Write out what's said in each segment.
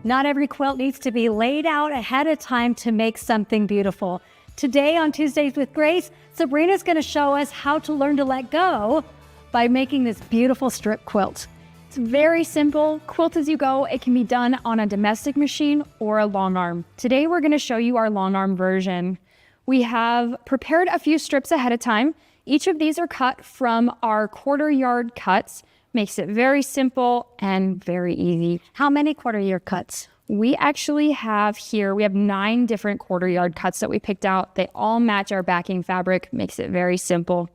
Not every quilt needs to be laid out ahead of time to make something beautiful. Today on Tuesdays with Grace, Sabrina's going to show us how to learn to let go by making this beautiful strip quilt. It's very simple. Quilt as you go. It can be done on a domestic machine or a long arm. Today we're going to show you our long arm version. We have prepared a few strips ahead of time. Each of these are cut from our 1/4 yard cuts. Makes it very simple and very easy. How many 1/4 yard cuts? We actually have here, we have 9 different 1/4 yard cuts that we picked out. They all match our backing fabric, makes it very simple.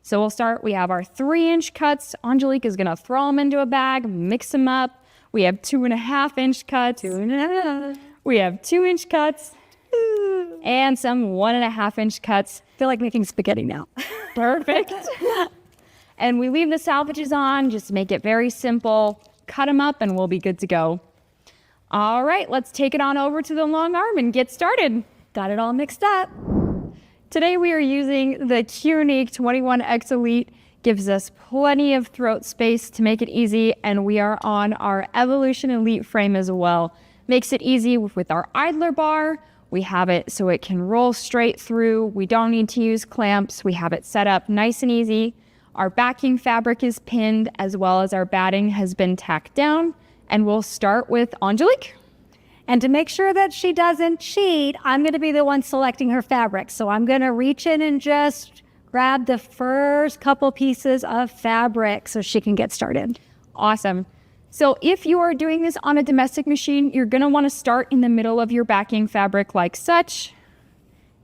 So we'll start, we have our 3-inch cuts. Angelique is gonna throw them into a bag, mix them up. We have 2.5-inch cuts. 2.5. We have 2-inch cuts and some 1.5-inch cuts. I feel like making spaghetti now. Perfect. And we leave the salvages on, just make it very simple. Cut them up and we'll be good to go. All right, let's take it on over to the long arm and get started. Got it all mixed up. Today we are using the Unique 21X Elite. Gives us plenty of throat space to make it easy, and we are on our Evolution Elite frame as well. Makes it easy with our idler bar. We have it so it can roll straight through. We don't need to use clamps. We have it set up nice and easy. Our backing fabric is pinned as well as our batting has been tacked down. And we'll start with Angelique. And to make sure that she doesn't cheat, I'm going to be the one selecting her fabric. So I'm going to reach in and just grab the first couple pieces of fabric so she can get started. Awesome. So if you are doing this on a domestic machine, you're going to want to start in the middle of your backing fabric like such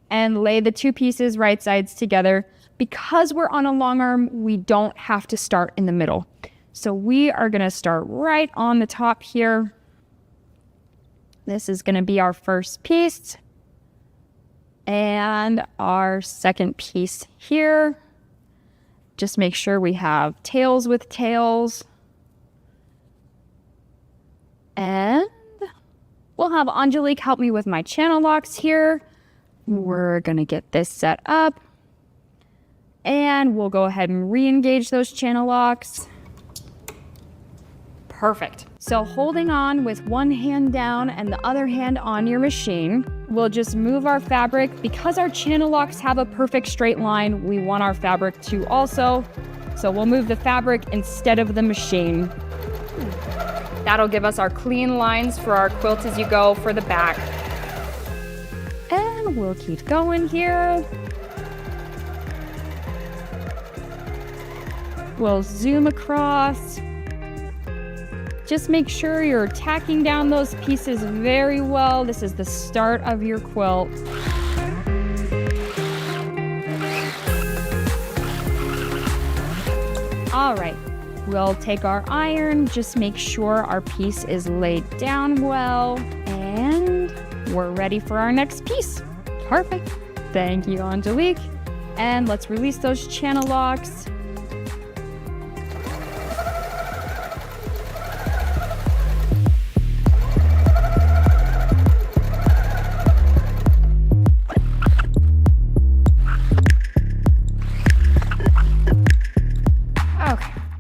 and lay the 2 pieces right sides together. Because we're on a long arm, we don't have to start in the middle. So we are going to start right on the top here. This is going to be our first piece and our second piece here. Just make sure we have tails with tails. And we'll have Angelique help me with my channel locks here. We're going to get this set up. And we'll go ahead and re-engage those channel locks. Perfect. So holding on with one hand down and the other hand on your machine, we'll just move our fabric. Because our channel locks have a perfect straight line, we want our fabric to also. So we'll move the fabric instead of the machine. That'll give us our clean lines for our quilt as you go for the back. And we'll keep going here. We'll zoom across. Just make sure you're tacking down those pieces very well. This is the start of your quilt. All right, we'll take our iron, just make sure our piece is laid down well, and we're ready for our next piece. Perfect. Thank you, Angelique. And let's release those channel locks.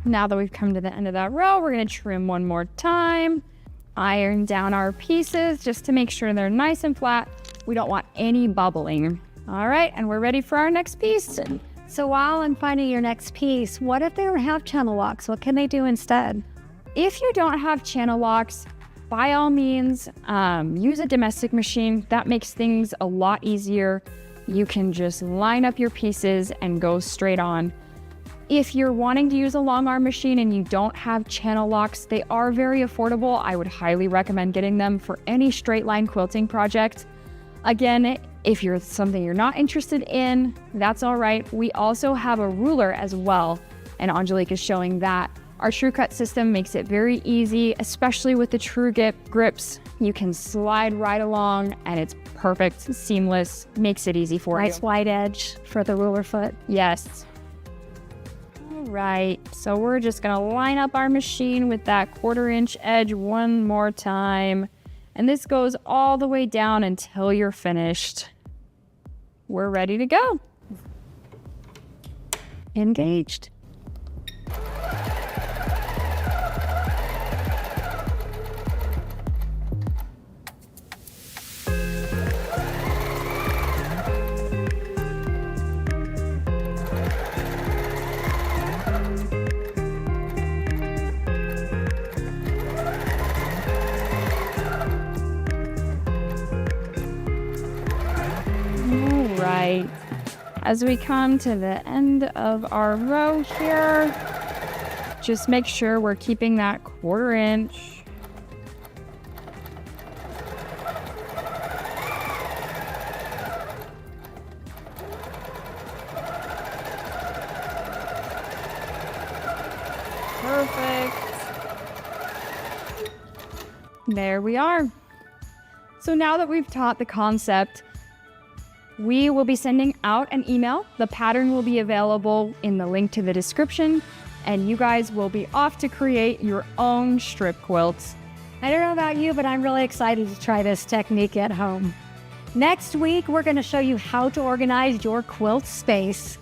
Now that we've come to the end of that row, we're going to trim one more time. Iron down our pieces just to make sure they're nice and flat. We don't want any bubbling. All right, and we're ready for our next piece. So while I'm finding your next piece, what if they don't have channel locks? What can they do instead? If you don't have channel locks, by all means, use a domestic machine. That makes things a lot easier. You can just line up your pieces and go straight on. If you're wanting to use a long arm machine and you don't have channel locks, they are very affordable. I would highly recommend getting them for any straight line quilting project. Again, if you're something you're not interested in, that's all right. We also have a ruler as well, and Angelique is showing that. Our True Cut system makes it very easy, especially with the True grips. You can slide right along and it's perfect, seamless, makes it easy for you. Nice wide edge for the ruler foot. Yes. Right, so we're just gonna line up our machine with that 1/4 inch edge one more time. And this goes all the way down until you're finished. We're ready to go. Engaged. tight. As we come to the end of our row here, just make sure we're keeping that 1/4 inch. Perfect. There we are. So now that we've taught the concept, we will be sending out an email. The pattern will be available in the link to the description, and you guys will be off to create your own strip quilts. I don't know about you, but I'm really excited to try this technique at home. Next week, we're going to show you how to organize your quilt space.